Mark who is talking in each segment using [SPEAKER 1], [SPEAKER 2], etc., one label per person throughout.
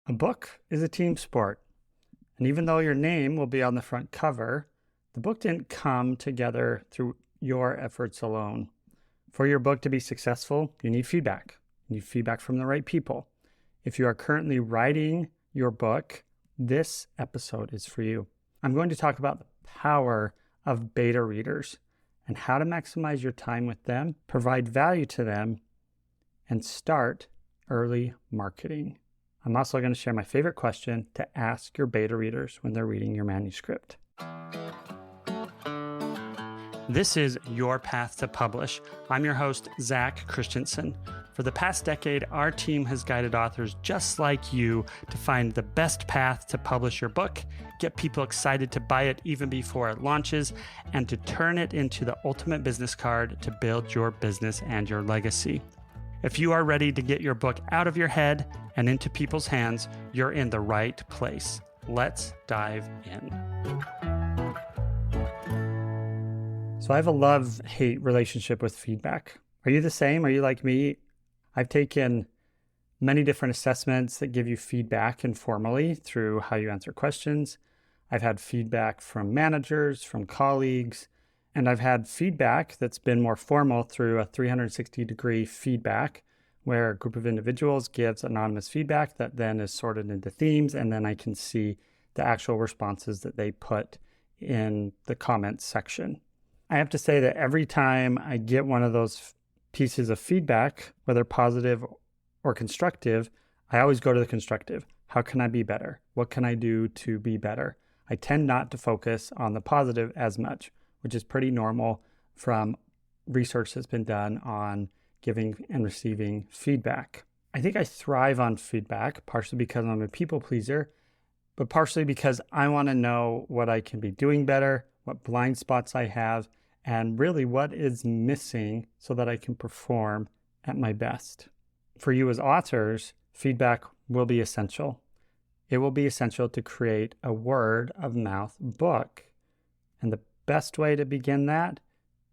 [SPEAKER 1] A book is a team sport, and even though your name will be on the front cover, the book didn't come together through your efforts alone. For your book to be successful, you need feedback. You need feedback from the right people. If you are currently writing your book, this episode is for you. I'm going to talk about the power of beta readers and how to maximize your time with them, provide value to them, and start early marketing. I'm also going to share my favorite question to ask your beta readers when they're reading your manuscript. This is Your Path to Publish. I'm your host, Zach Christensen. For the past decade, our team has guided authors just like you to find the best path to publish your book, get people excited to buy it even before it launches, and to turn it into the ultimate business card to build your business and your legacy. If you are ready to get your book out of your head and into people's hands, you're in the right place. Let's dive in. So I have a love-hate relationship with feedback. Are you the same? Are you like me? I've taken many different assessments that give you feedback informally through how you answer questions. I've had feedback from managers, from colleagues, and I've had feedback that's been more formal through a 360-degree feedback where a group of individuals gives anonymous feedback that then is sorted into themes, and then I can see the actual responses that they put in the comments section. I have to say that every time I get one of those pieces of feedback, whether positive or constructive, I always go to the constructive. How can I be better? What can I do to be better? I tend not to focus on the positive as much, which is pretty normal from research that's been done on giving and receiving feedback. I think I thrive on feedback, partially because I'm a people pleaser, but partially because I want to know what I can be doing better, what blind spots I have, and really what is missing so that I can perform at my best. For you as authors, feedback will be essential. It will be essential to create a word of mouth book. And the best way to begin that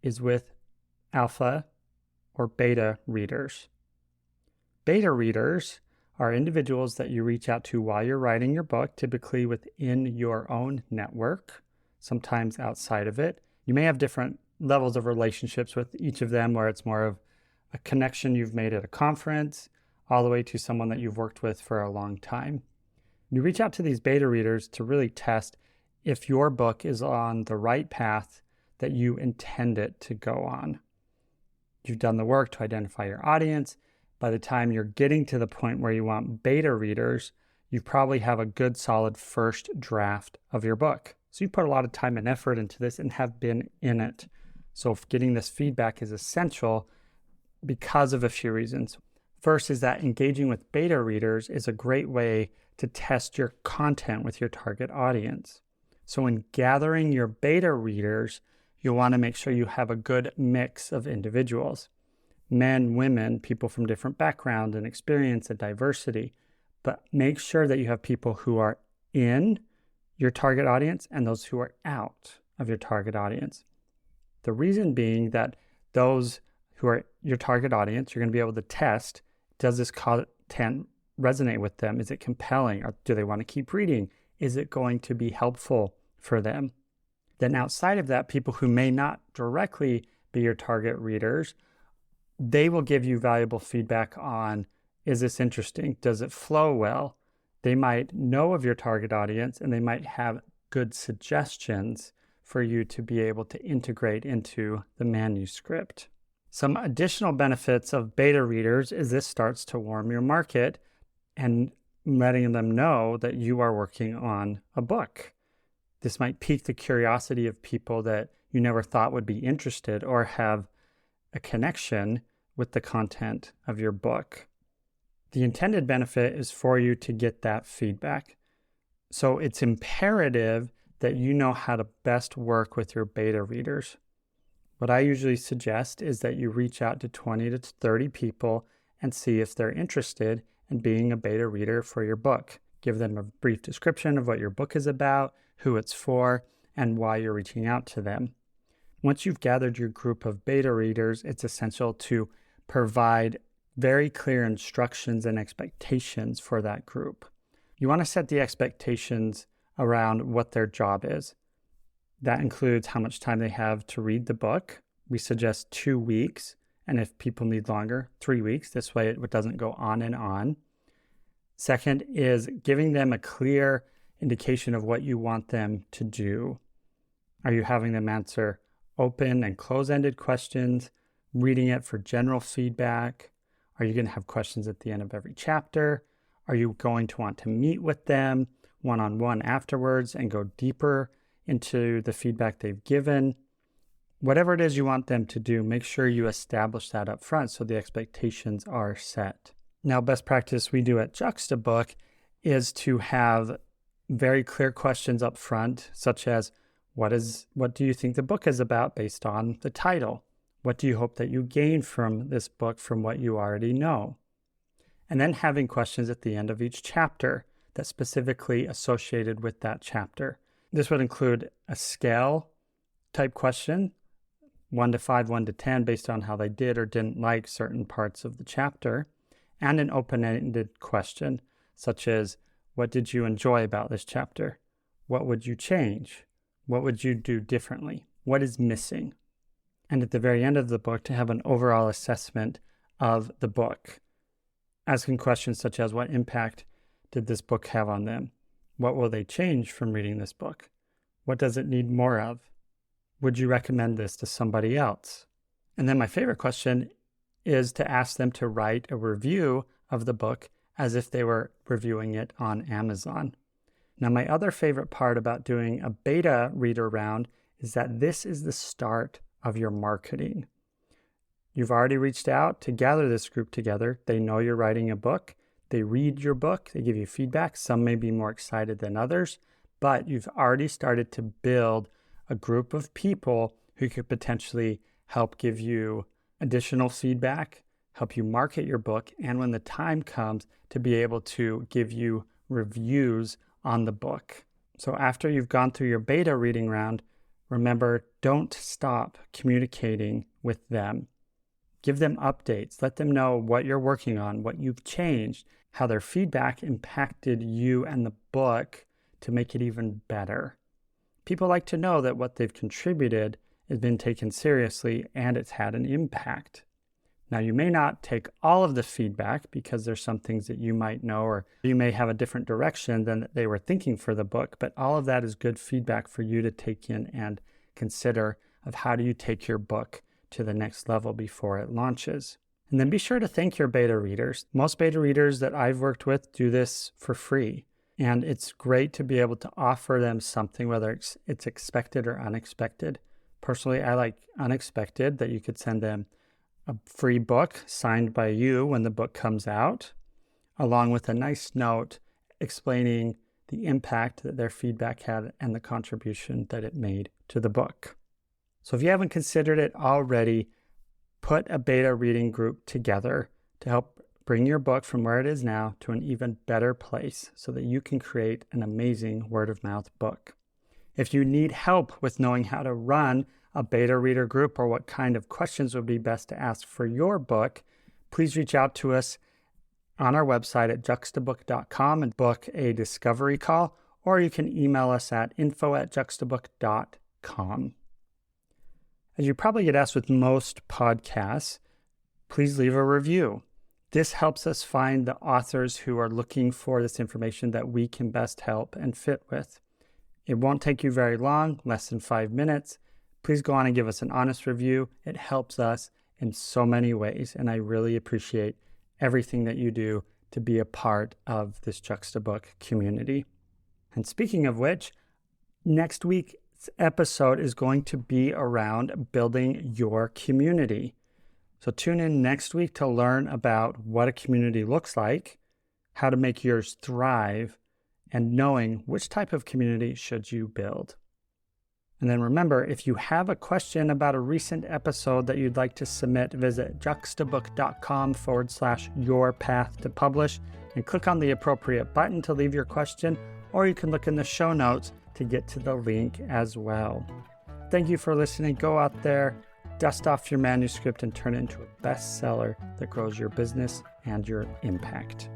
[SPEAKER 1] is with alpha or beta readers. Beta readers are individuals that you reach out to while you're writing your book, typically within your own network, sometimes outside of it. You may have different levels of relationships with each of them, where it's more of a connection you've made at a conference, all the way to someone that you've worked with for a long time. You reach out to these beta readers to really test if your book is on the right path that you intend it to go on. You've done the work to identify your audience. By the time you're getting to the point where you want beta readers, you probably have a good solid first draft of your book. So you put a lot of time and effort into this and have been in it. So getting this feedback is essential because of a few reasons. First is that engaging with beta readers is a great way to test your content with your target audience. So in gathering your beta readers, you'll want to make sure you have a good mix of individuals. Men, women, people from different backgrounds and experience and diversity. But make sure that you have people who are in your target audience and those who are out of your target audience. The reason being that those who are your target audience, you're going to be able to test, does this content resonate with them? Is it compelling? Or do they want to keep reading? Is it going to be helpful for them? Then outside of that, people who may not directly be your target readers, they will give you valuable feedback on, is this interesting? Does it flow well? They might know of your target audience and they might have good suggestions for you to be able to integrate into the manuscript. Some additional benefits of beta readers is this starts to warm your market and letting them know that you are working on a book. This might pique the curiosity of people that you never thought would be interested or have a connection with the content of your book. The intended benefit is for you to get that feedback. So it's imperative that you know how to best work with your beta readers. What I usually suggest is that you reach out to 20 to 30 people and see if they're interested in being a beta reader for your book. Give them a brief description of what your book is about, who it's for, and why you're reaching out to them. Once you've gathered your group of beta readers, it's essential to provide very clear instructions and expectations for that group. You want to set the expectations around what their job is. That includes how much time they have to read the book. We suggest 2 weeks, and if people need longer, 3 weeks. This way it doesn't go on and on. Second is giving them a clear indication of what you want them to do. Are you having them answer open and close-ended questions, reading it for general feedback? Are you going to have questions at the end of every chapter? Are you going to want to meet with them one-on-one afterwards and go deeper into the feedback they've given? Whatever it is you want them to do, make sure you establish that up front so the expectations are set. Now, best practice we do at Juxtabook is to have very clear questions up front, such as, what do you think the book is about based on the title? What do you hope that you gain from this book from what you already know? And then having questions at the end of each chapter that's specifically associated with that chapter. This would include a scale type question, 1 to 5, 1 to 10, based on how they did or didn't like certain parts of the chapter, and an open-ended question, such as, what did you enjoy about this chapter? What would you change? What would you do differently? What is missing? And at the very end of the book, to have an overall assessment of the book, asking questions such as, what impact did this book have on them? What will they change from reading this book? What does it need more of? Would you recommend this to somebody else? And then my favorite question is to ask them to write a review of the book as if they were reviewing it on Amazon. Now, my other favorite part about doing a beta reader round is that this is the start of your marketing. You've already reached out to gather this group together. They know you're writing a book. They read your book. They give you feedback. Some may be more excited than others, but you've already started to build a group of people who could potentially help give you additional feedback, help you market your book, and when the time comes, to be able to give you reviews on the book. So after you've gone through your beta reading round, remember, don't stop communicating with them. Give them updates. Let them know what you're working on, what you've changed, how their feedback impacted you and the book to make it even better. People like to know that what they've contributed has been taken seriously and it's had an impact. Now, you may not take all of the feedback because there's some things that you might know, or you may have a different direction than they were thinking for the book, but all of that is good feedback for you to take in and consider of how do you take your book to the next level before it launches. And then be sure to thank your beta readers. Most beta readers that I've worked with do this for free. And it's great to be able to offer them something, whether it's expected or unexpected. Personally, I like unexpected, that you could send them a free book signed by you when the book comes out, along with a nice note explaining the impact that their feedback had and the contribution that it made to the book. So if you haven't considered it already, put a beta reading group together to help bring your book from where it is now to an even better place so that you can create an amazing word-of-mouth book. If you need help with knowing how to run a beta reader group or what kind of questions would be best to ask for your book, please reach out to us on our website at juxtabook.com and book a discovery call, or you can email us at info@juxtabook.com. As you probably get asked with most podcasts, please leave a review. This helps us find the authors who are looking for this information that we can best help and fit with. It won't take you very long, less than 5 minutes. Please go on and give us an honest review. It helps us in so many ways, and I really appreciate everything that you do to be a part of this Juxtabook community. And speaking of which, next week's episode is going to be around building your community. So tune in next week to learn about what a community looks like, how to make yours thrive, and knowing which type of community should you build. And then remember, if you have a question about a recent episode that you'd like to submit, visit juxtabook.com/yourpath-to-publish and click on the appropriate button to leave your question, or you can look in the show notes to get to the link as well. Thank you for listening. Go out there, dust off your manuscript, and turn it into a bestseller that grows your business and your impact.